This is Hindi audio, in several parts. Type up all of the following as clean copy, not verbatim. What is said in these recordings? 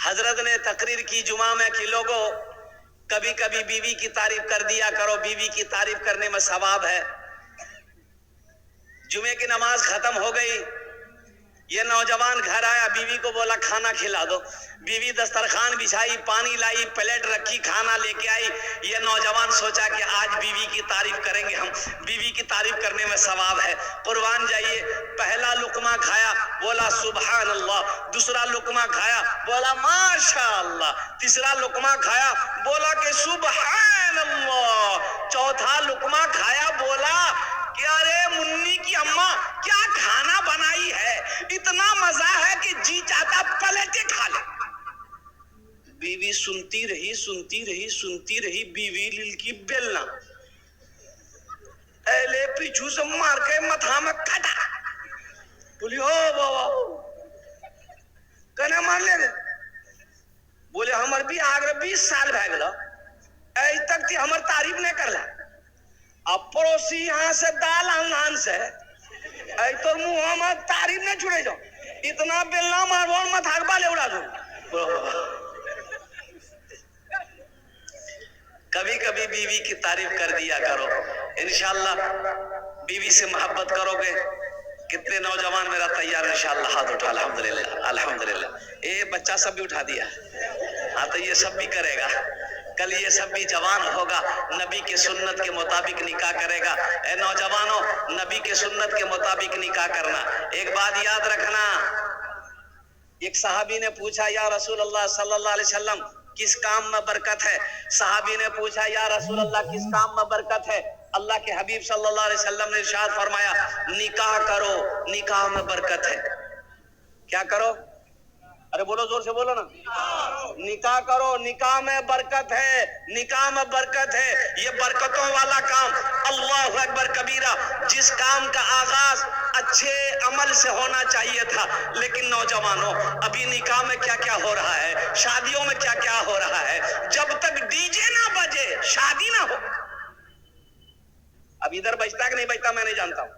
हजरत ने तकरीर की जुमा में कि लोगों, कभी कभी बीवी की तारीफ कर दिया करो, बीवी की तारीफ करने में सवाब है। जुमे की नमाज खत्म हो गई, ये नौजवान घर आया, बीवी को बोला खाना खिला दो। बीवी दस्तरखान बिछाई, पानी लाई, प्लेट रखी, खाना लेके आई। ये नौजवान सोचा कि आज बीवी की तारीफ करेंगे हम, बीवी की तारीफ करने में सवाब है, कुर्बान जाइए। पहला लुकमा खाया, बोला सुभान अल्लाह। दूसरा लुकमा खाया, बोला माशा अल्लाह। तीसरा लुकमा खाया, बोला कि सुभान अल्लाह। चौथा लुकमा खाया, बोला कि अरे मुन्नी की अम्मा क्या खाना बनाई है, इतना मजा है कि जी चाहता पलटे खा ले। बीवी सुनती रही, सुनती रही, सुनती रही। बीवी लिल की बेलना एले पीछू से मार के मथा में खटा। बोली हो बाबा कने मान ले। बोले हमर भी आगरे 20 साल भै गेल, आज तक हमर तारीफ नहीं करला। अब पड़ोसी यहाँ से दाल आन से तो मुंह में तारीफ नहीं छुड़े जाओ, इतना बेलना मारबो मथाकबा ले उड़ा दो। कभी कभी बीवी की तारीफ कर दिया करो, इंशाअल्लाह बीवी से मोहब्बत करोगे। कितने नौजवान मेरा तैयार इंशाअल्लाह हाथ उठा, अल्हम्दुलिल्लाह अल्हम्दुलिल्लाह। ये बच्चा सब भी उठा दिया, हाँ तो ये सब भी करेगा, कल ये सब भी जवान होगा, नबी के सुन्नत के मुताबिक निकाह करेगा। ए नौजवानों, नबी के सुन्नत के मुताबिक निकाह करना। एक बात याद रखना, एक सहाबी ने पूछा या रसूल अल्लाह सल्लल्लाहु अलैहि वसल्लम किस काम में बरकत है। सहाबी ने पूछा या रसूल अल्लाह किस काम में बरकत है। अल्लाह के हबीब सल्लल्लाहु अलैहि वसल्लम ने इरशाद फरमाया निकाह करो, निकाह में बरकत है। क्या करो? अरे बोलो, जोर से बोलो ना। निकाह करो, निकाह में बरकत है, निकाह में बरकत है। ये बरकतों वाला काम, अल्लाहु अकबर कबीरा। जिस काम का आगाज अच्छे अमल से होना चाहिए था, लेकिन नौजवानों अभी निकाह में क्या क्या हो रहा है, शादियों में क्या क्या हो रहा है। जब तक डीजे ना बजे शादी ना हो। अब इधर बजता है कि नहीं बजता मैं नहीं जानता हूं।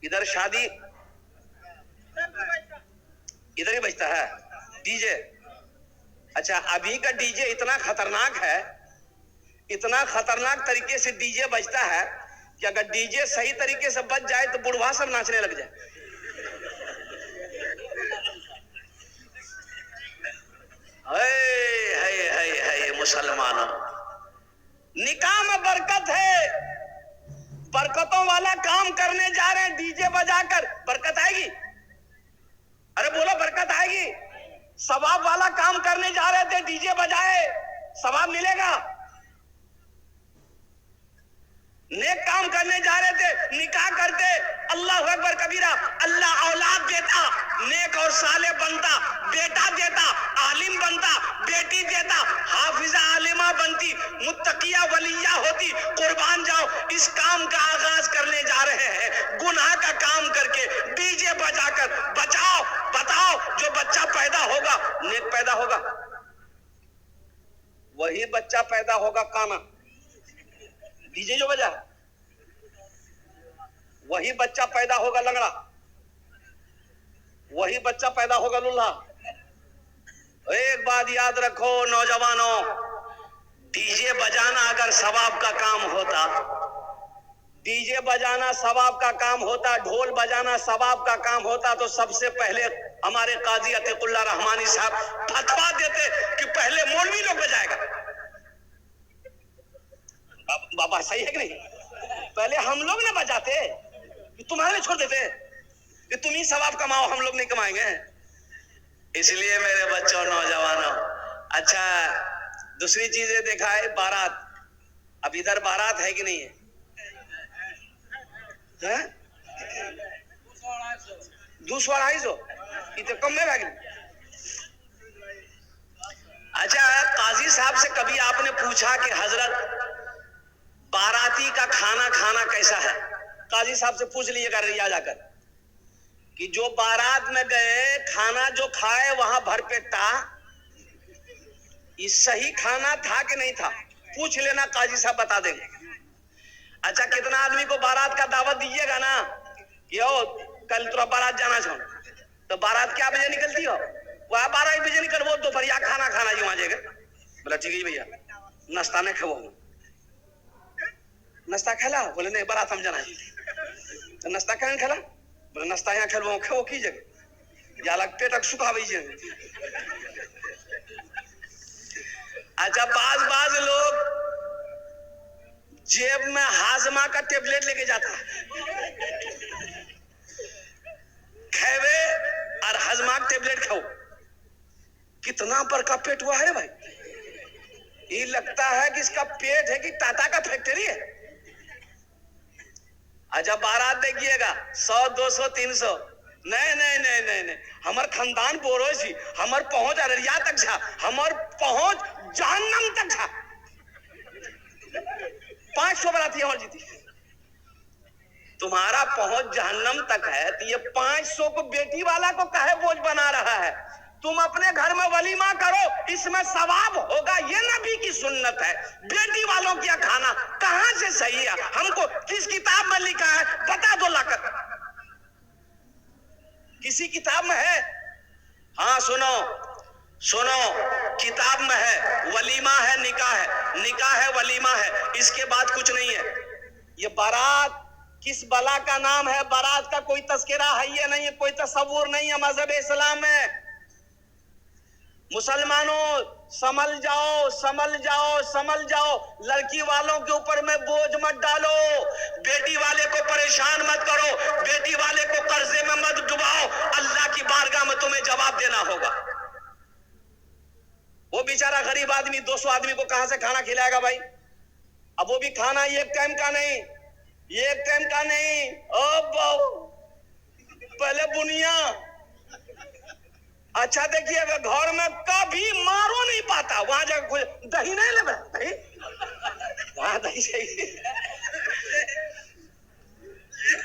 इधर शादी इधर ही बजता है डीजे। अच्छा, अभी का डीजे इतना खतरनाक है, इतना खतरनाक तरीके से डीजे बजता है कि अगर डीजे सही तरीके से बज जाए तो बुढ़वा सब नाचने लग जाए। है मुसलमानों, निकाह में बरकत है, बरकतों वाला काम करने जा रहे हैं। डीजे बजाकर बरकत आएगी? अरे बोलो, बरकत आएगी? सवाब वाला काम करने जा रहे थे, डीजे बजाए, सवाब मिलेगा। नेक काम करने जा रहे थे, निकाह करते, अल्लाह अकबर कबीरा। अल्लाह औलाद देता, नेक और साले बनता, बेटा देता, आलिम बनता, बेटी देता, हाफिजा आलिमा बनती, मुत्तकिया वलिया होती। कुर्बान जाओ, इस काम का आगाज करने जा रहे हैं, गुनाह का काम करके डीजे बजाकर। बचाओ, बताओ, जो बच्चा पैदा होगा नेक पैदा होगा, वही बच्चा पैदा होगा काना। डीजे जो बजा वही बच्चा पैदा होगा लंगड़ा, वही बच्चा पैदा होगा लुल्हा। एक बात याद रखो नौजवानों, डीजे बजाना अगर सवाब का काम होता, डीजे बजाना सवाब का काम होता, ढोल बजाना सवाब का काम होता, तो सबसे पहले हमारे काजी अतीकुल्लाह रहमानी साहब फतवा देते कि पहले मौलवी लोग बजाएगा। बाबा सही है कि नहीं? पहले हम लोग ना बजाते कि तुम्हारे छोड़ देते कि तुम ही सवाब कमाओ, हम लोग नहीं कमाएंगे। इसलिए मेरे बच्चों, नौजवानों, अच्छा दूसरी चीजें देखा है, बारात। अब इधर बारात है कि नहीं है? 200-250 इतने कम में भाग। अच्छा, काजी साहब से कभी आपने पूछा कि हजरत बाराती का खाना खाना कैसा है? काजी साहब से पूछ लीजिएगा रिया जाकर कि जो बारात में गए, खाना जो खाए वहां भरपेटा, ये सही खाना था कि नहीं था? पूछ लेना, काजी साहब बता देंगे। अच्छा, कितना आदमी को बारात का दावत दीजिएगा ना, यो कल तुरा बारात जाना चाहो, तो बारात क्या बजे निकलती हो? वह 12 बजे निकल वो दोपहरिया खाना खाना जी वहां जाएगा। बोला ठीक है भैया, नाश्ता नहीं खेबो, नाश्ता खेला? बोले नहीं, बारात हम जाना जी। तो नाश्ता कहीं खेला? बोले नाश्ता यहाँ खेलबो, खेबो की जगह या अलग पेटक सुखावे जे। अच्छा, बाज लोग जेब में हाजमा का टेबलेट लेके जाता है, खेवे और हाजमा का टेबलेट खाओ। कितना पर का पेट हुआ है भाई। ये लगता है कि इसका पेट है कि टाटा का फैक्ट्री है। अच्छा, बारात देखिएगा 100 200 300, नहीं नहीं नहीं नहीं नहीं, हमार खानदान बोरोसी, हमार पहुंच अररिया तक था, हमार पहुंच जहन्नम तक था। 500 बराती और जीती, तुम्हारा पहुंच जहन्नम तक है तो ये 500 को बेटी वाला को काहे बोझ बना रहा है? तुम अपने घर में वलीमा करो, इसमें सवाब होगा, ये नबी की सुन्नत है। बेटी वालों का खाना कहां से सही है? हमको किस किताब में लिखा है बता दो लाकर, किसी किताब में है? हाँ सुनो सुनो, किताब में है, वलीमा है, निकाह है, निकाह है, वलीमा है, इसके बाद कुछ नहीं है। ये बारात किस बला का नाम है? बारात का कोई तस्करा है ये नहीं है, कोई तस्वुर नहीं है मजहब इस्लाम में। मुसलमानों समझ जाओ समझ जाओ समझ जाओ, लड़की वालों के ऊपर में बोझ मत डालो, बेटी वाले को परेशान मत करो, बेटी वाले को कर्जे में मत डुबाओ, अल्लाह की बारगाह में तुम्हें जवाब देना होगा। वो बेचारा गरीब आदमी 200 आदमी को कहां से खाना खिलाएगा भाई? अब वो भी खाना एक टाइम का नहीं, एक टाइम का नहीं, पहले बुनिया। अच्छा देखिएगा, घर में कभी मारो नहीं पाता, वहां जाकर दही नहीं ले, दही वहां दही चाहिए,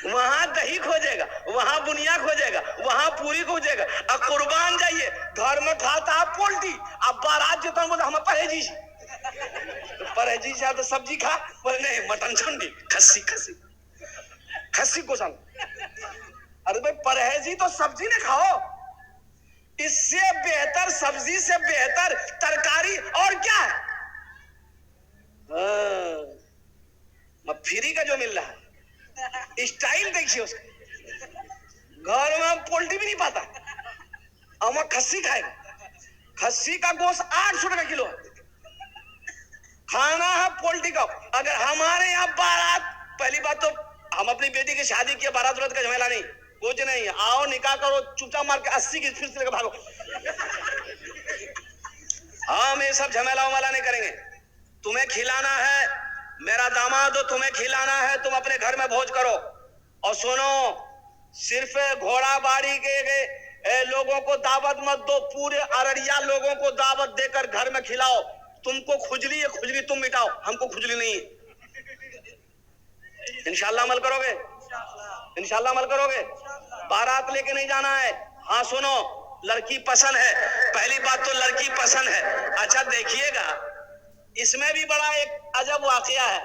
वहां दही खोजेगा, वहां बुनिया खोजेगा, वहां पूरी खोजेगा। अब कुर्बान जाइए, घर में खाता पोल्ट्री, अब बारात जितना बोला हम परहेजी, तो परहेजी से तो सब्जी खा, बोले नहीं मटन चंडी, खस्सी खस्सी खस्सी को सन। अरे भाई परहेजी तो सब्जी ने खाओ, इससे बेहतर सब्जी से बेहतर तरकारी और क्या है? फ्री का जो मिल रहा है, स्टाइल देखिए उसका। घर में पोल्ट्री भी नहीं पाता, हम खस्सी खाएगा, खस्सी का गोश्त 800 रुपए किलो है, खाना है पोल्ट्री का। अगर हमारे यहाँ बारात, पहली बात तो हम अपनी बेटी की शादी की, बारात का झमेला नहीं, कुछ नहीं, आओ निकाह करो, चुपचाप मार के 80 की स्पीड से लेकर भागो। हम ये सब झमेला उमेला नहीं करेंगे। तुम्हें खिलाना है, मेरा दामाद हो, तुम्हें खिलाना है, तुम अपने घर में भोज करो। और सुनो, सिर्फ घोड़ा बाड़ी के लोगों को दावत मत दो, पूरे अररिया लोगों को दावत देकर घर में खिलाओ। तुमको खुजली है, खुजली तुम मिटाओ, हमको खुजली नहीं है। इंशाल्लाह अमल करोगे? इंशाल्लाह अमल करोगे? बारात लेके नहीं जाना है। हाँ सुनो, लड़की पसंद है, पहली बात तो लड़की पसंद है। अच्छा देखिएगा, इसमें भी बड़ा एक अजब वाकया है।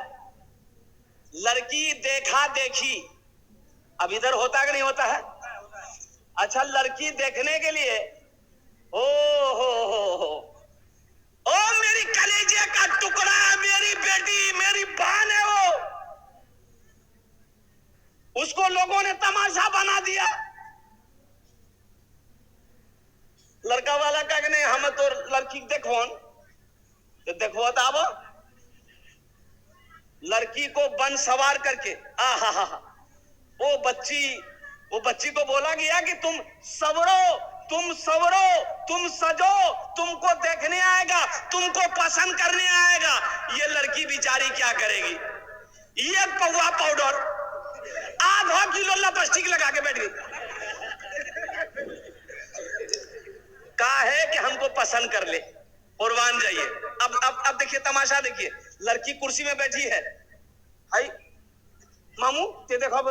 लड़की देखा देखी अब इधर होता कि नहीं होता है? अच्छा, लड़की देखने के लिए ओ मेरी कलेजे का टुकड़ा, मेरी बेटी, मेरी बहन है वो, उसको लोगों ने तमाशा बना दिया। लड़का वाला का नहीं, हम तो लड़की देखो तो देखो तब लड़की को बन सवार करके वो बच्ची को बोला गया कि तुम सवरो, तुम सवरो, तुम सजो, तुमको देखने आएगा, तुमको पसंद करने आएगा। ये लड़की बेचारी क्या करेगी? ये पौवा पाउडर, आधा किलो लिपस्टिक लगा के बैठ गई, काहे कि हमको पसंद कर ले। कुर्बान जाइए। अब देखिए तमाशा, देखिए लड़की कुर्सी में बैठी है, हाय मामू ते देखो,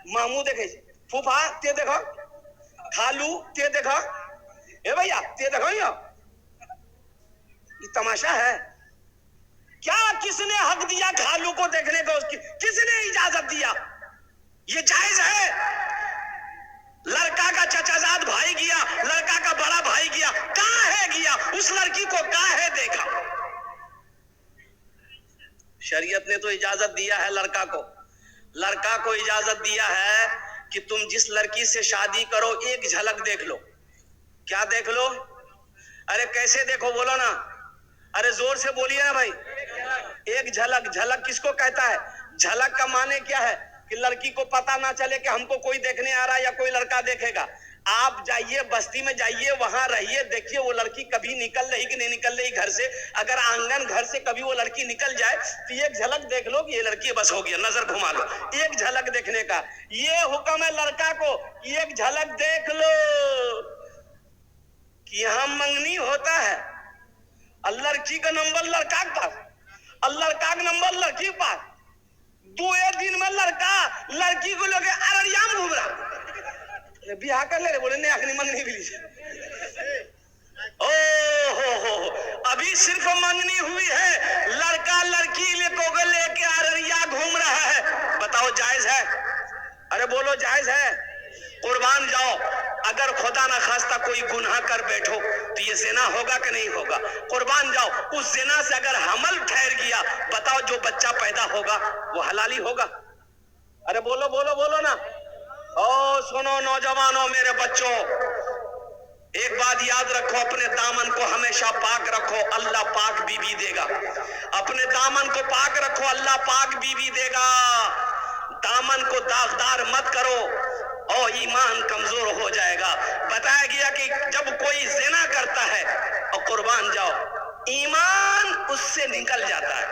मामू देखे, फूफा ते देखो, खालू ते देखो, ए भैया ते देखो, ये तमाशा है क्या? किसने हक दिया खालू को देखने का? उसकी किसने इजाजत दिया? ये जायज है? लड़का का चचाजाद भाई गया, लड़का का बड़ा भाई गया, कहां है गया, उस लड़की को कहां है देखा। शरीयत ने तो इजाजत दिया है लड़का को इजाजत दिया है कि तुम जिस लड़की से शादी करो एक झलक देख लो। क्या देख लो? अरे कैसे देखो बोलो ना, अरे जोर से बोलिए ना भाई। एक झलक, झलक किसको कहता है? झलक का माने क्या है कि लड़की को पता ना चले कि हमको कोई देखने आ रहा है या कोई लड़का देखेगा। आप जाइए बस्ती में, जाइए वहां रहिए, देखिए वो लड़की कभी निकल रही कि नहीं निकल रही घर से। अगर आंगन घर से कभी वो लड़की निकल जाए तो एक झलक देख लो कि ये लड़की बस हो गया, नजर घुमा लो। एक झलक देखने का ये हुक्म है लड़का को, एक झलक देख लो कि यहां मंगनी होता है। लड़की का नंबर लड़का के पास, लड़का का नंबर लड़की के पास। 2 दिन में लड़का लड़की को लेके अररिया में घूम रहा, बिहार कर ले रहे, बोले नहीं आखिरी मंगनी मिली। ओ हो, अभी सिर्फ मंगनी हुई है, लड़का लड़की लेके अररिया घूम रहा है। बताओ जायज है? अरे बोलो जायज है? कुर्बान जाओ, अगर खुदा ना खास्ता कोई गुनाह कर बैठो तो ये ज़िना होगा कि नहीं होगा? कुर्बान जाओ, उस ज़िना से अगर हमल ठहर गया, बताओ जो बच्चा पैदा होगा वो हलाली होगा? अरे बोलो बोलो बोलो ना। ओ सुनो नौजवानों, मेरे बच्चों, एक बात याद रखो, अपने दामन को हमेशा पाक रखो, अल्लाह पाक बीवी देगा। अपने दामन को पाक रखो, अल्लाह पाक बीवी देगा। दामन को दागदार मत करो और ईमान कमजोर हो जाएगा। बताया गया कि जब कोई ज़िना करता है और कुर्बान जाओ, ईमान उससे निकल जाता है,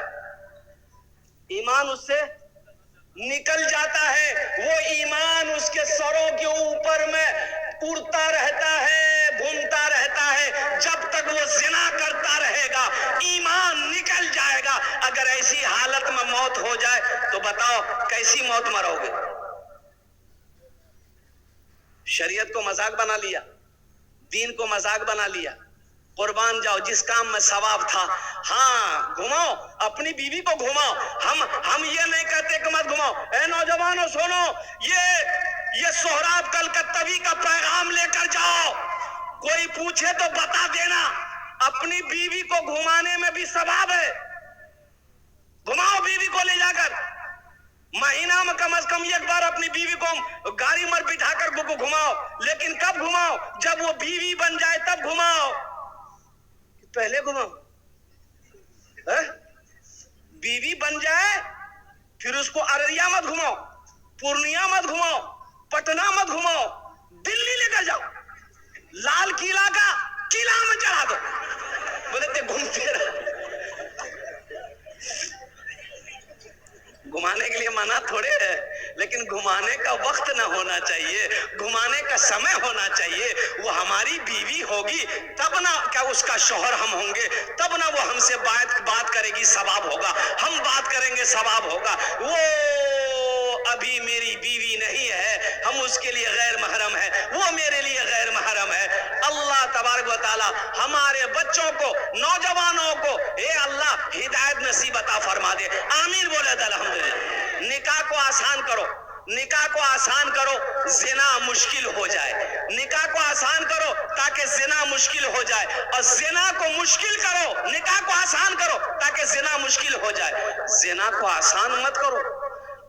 ईमान उससे निकल जाता है। वो ईमान उसके सरों के ऊपर में उड़ता रहता है, घूमता रहता है, जब तक वो ज़िना करता रहेगा ईमान निकल जाएगा। अगर ऐसी हालत में मौत हो जाए तो बताओ कैसी मौत मरोगे? शरीयत को मजाक बना लिया, दीन को मजाक बना लिया। कुर्बान जाओ, जिस काम में सवाब था, हाँ घुमाओ, अपनी बीवी को घुमाओ। हम ये नहीं कहते कि मत घुमाओ। ए नौजवानों सुनो, ये सोहराब कलकत्तवी का पैगाम लेकर जाओ। कोई पूछे तो बता देना, अपनी बीवी को घुमाने में भी सवाब है। घुमाओ बीवी को ले जाकर, महीना में कम से कम एक बार अपनी बीवी को गाड़ी में बिठाकर घुमाओ। लेकिन कब घुमाओ? जब वो बीवी बन जाए तब घुमाओ, पहले घुमाओ। बीवी बन जाए फिर उसको अररिया मत घुमाओ, पूर्णिया मत घुमाओ, पटना मत घुमाओ, दिल्ली लेकर जाओ, लाल किला का किला में चढ़ा दो, बोले ते घूमते रहो। घुमाने के लिए मना थोड़े है, लेकिन घुमाने का वक्त ना होना चाहिए, घुमाने का समय होना चाहिए। वो हमारी बीवी होगी तब ना क्या उसका शौहर हम होंगे, तब ना वो हमसे बात करेगी, सवाब होगा। हम बात करेंगे, सवाब होगा। वो अभी मेरी बीवी नहीं है, हम उसके लिए गैर महरम है, वो मेरे लिए गैर महरम है। अल्लाह तबारक व तआला हमारे बच्चों को, नौजवानों को ए अल्लाह हिदायत नसीब अता फरमा दे। आमीन बोले अल्हम्दुलिल्लाह। निकाह को आसान करो, निकाह को आसान करो, जिना मुश्किल हो जाए। निकाह को आसान करो ताकि जिना मुश्किल हो जाए, और जिना को मुश्किल करो, निकाह को आसान करो ताकि जिना मुश्किल हो जाए। जिना को आसान मत करो,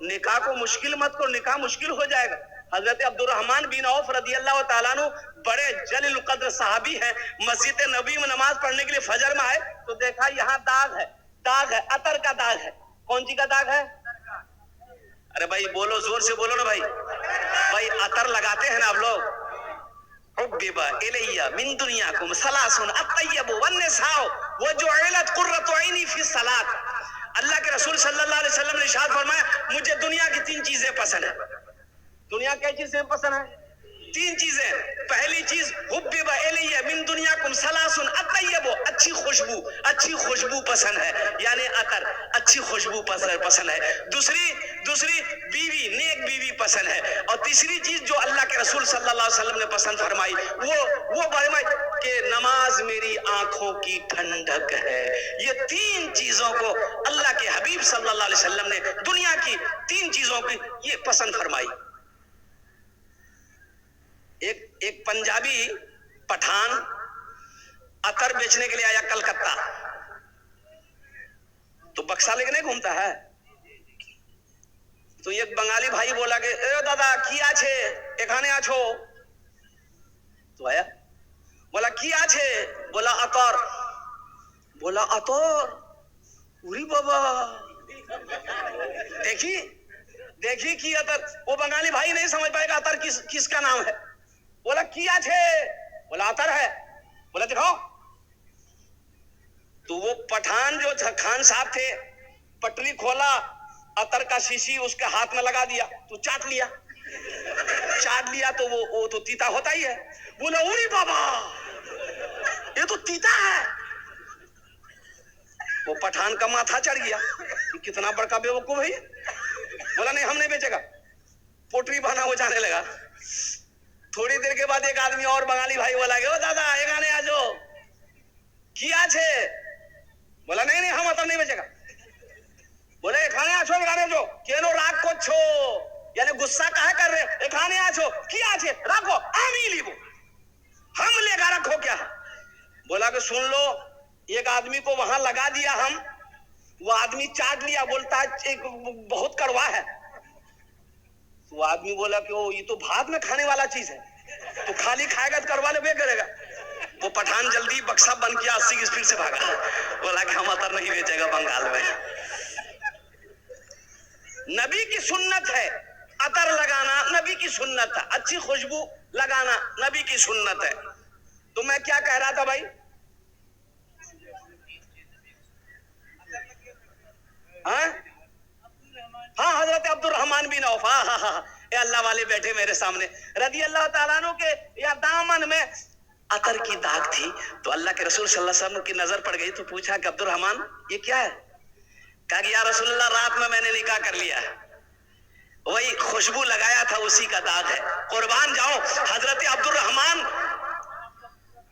निकाह को मुश्किल मत करो, निकाह मुश्किल हो जाएगा। हजरत अब्दुर्रहमान बिन औफ रदियल्लाहु ताला अन्हु बड़े जलील कद्र सहाबी हैं। मस्जिद नबी में नमाज पढ़ने के लिए फजर में आए तो देखा यहाँ दाग है, अतर का दाग है। कौन सी का दाग है? अरे भाई बोलो, जोर से बोलो ना भाई। भाई अतर लगाते हैं ना आप लोग। हुब्बिबा इलैया मिन दुनियाकुम सलासुन अत्तय्यबु वन्निसाउ वजुइलत कुर्रतु ऐनी फी सलात। अल्लाह के रसूल सल्लल्लाहु अलैहि वसल्लम ने इरशाद फरमाया, मुझे दुनिया की 3 चीजें पसंद है। दुनिया क्या चीजें पसंद है? 3 चीजें। पहली चीज हुब्बिबा इलैया मिन दुनियाकुम सलासुन अत्तय्यबु, अच्छी खुशबू पसंद है, यानी अतर, अच्छी खुशबू पसंद है। दूसरी बीवी, नेक बीवी पसंद है। और तीसरी चीज जो अल्लाह के रसूल सल्लल्लाहु अलैहि वसल्लम ने पसंद फरमाई, वो फरमाई कि नमाज मेरी आंखों की ठंडक है। ये 3 चीजों को अल्लाह के हबीब सल्लल्लाहु अलैहि वसल्लम ने, दुनिया की 3 चीजों की ये पसंद फरमाई। एक पंजाबी पठान अतर बेचने के लिए आया कलकत्ता, तो बक्सा लेके नहीं घूमता है। तो एक बंगाली भाई बोला कि ए दादा की आछे एखाने आछो, तो आया बोला की आछे, बोला अतर, बोला अतर, उरी बाबा, देखी देखी की अतर। वो बंगाली भाई नहीं समझ पाएगा अतर किसका नाम है। बोला की आछे, बोला अतर है, बोला दिखाओ। तो वो पठान जो खान साहब थे, पटरी खोला, अतर का शीशी उसके हाथ में लगा दिया, तो चाट लिया, चाट लिया तो वो तो तीता होता ही है। बोला उरी बाबा ये तो तीता है। वो पठान का माथा चढ़ गया, कितना बड़का बेवकूफ है ये। बोला नहीं हम नहीं बेचेगा, पोटरी बना हो जाने लगा। थोड़ी देर के बाद एक आदमी और बंगाली भाई बोला ओ दादा एक आने आ जाओ, किया छे, बोला नहीं नहीं हम अतर नहीं बेचेगा। बोले एखाने आछो एखाने जो केनो राग को छो, यानी गुस्सा काहे कर रहे, एखाने आछो किया छे राखो आमी लीबो, हम लेगा रखो क्या। बोला कि सुन लो, एक आदमी को वहां लगा दिया हम, वो आदमी चाट लिया, बोलता है एक बहुत कड़वा है। तो आदमी बोला कि ओ ये तो भात में खाने वाला चीज है, तो खाली खाएगा तो कड़वा ले करेगा। वो पठान जल्दी बक्सा बंद किया, 80 की स्पीड से भागा, बोला कि हम अतर नहीं बेचेगा बंगाल में। नबी की सुन्नत है अतर लगाना, नबी की सुन्नत है, अच्छी खुशबू लगाना नबी की सुन्नत है। तो मैं क्या कह रहा था भाई, हाँ हजरत अब्दुल रहमान बिन औफ, हाँ ये अल्लाह वाले बैठे मेरे सामने, रदी अल्लाह ताला अन्हु के या दामन में अतर की दाग थी। तो अल्लाह के रसूल सल्लल्लाहु अलैहि वसल्लम की नजर पड़ गई, तो पूछा कि अब्दुल रहमान ये क्या है। कहा कि या रसूलल्लाह रात में मैंने निकाह कर लिया है, वही खुशबू लगाया था उसी का दाग है। कुर्बान जाओ, हजरत अब्दुल रहमान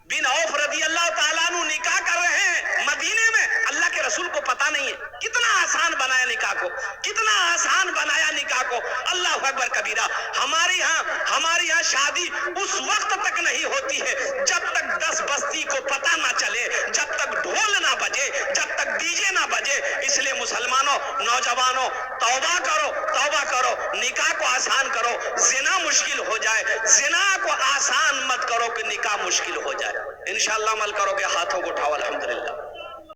बिन औफ रदी अल्लाह ताला अन्हु निकाह कर रहे हैं मदीने में। अल्लाह के रसूल को पता नहीं है कितना आसान बनाया निकाह को, कितना आसान बनाया निकाह को। अल्लाह अकबर कबीरा। हमारे यहाँ शादी उस वक्त तक नहीं होती है जब तक 10 बस्ती को पता ना चले, जब तक ढोल ना बजे, जब तक डीजे ना बजे। इसलिए मुसलमानों, नौजवानों, तौबा करो, तौबा करो, निकाह को आसान करो। जिना मुश्किल हो जाए, जिना को आसान मत करो कि निकाह मुश्किल हो जाए। इंशाअल्लाह अमल करोगे, हाथों को उठाओ। अल्हम्दुलिल्लाह।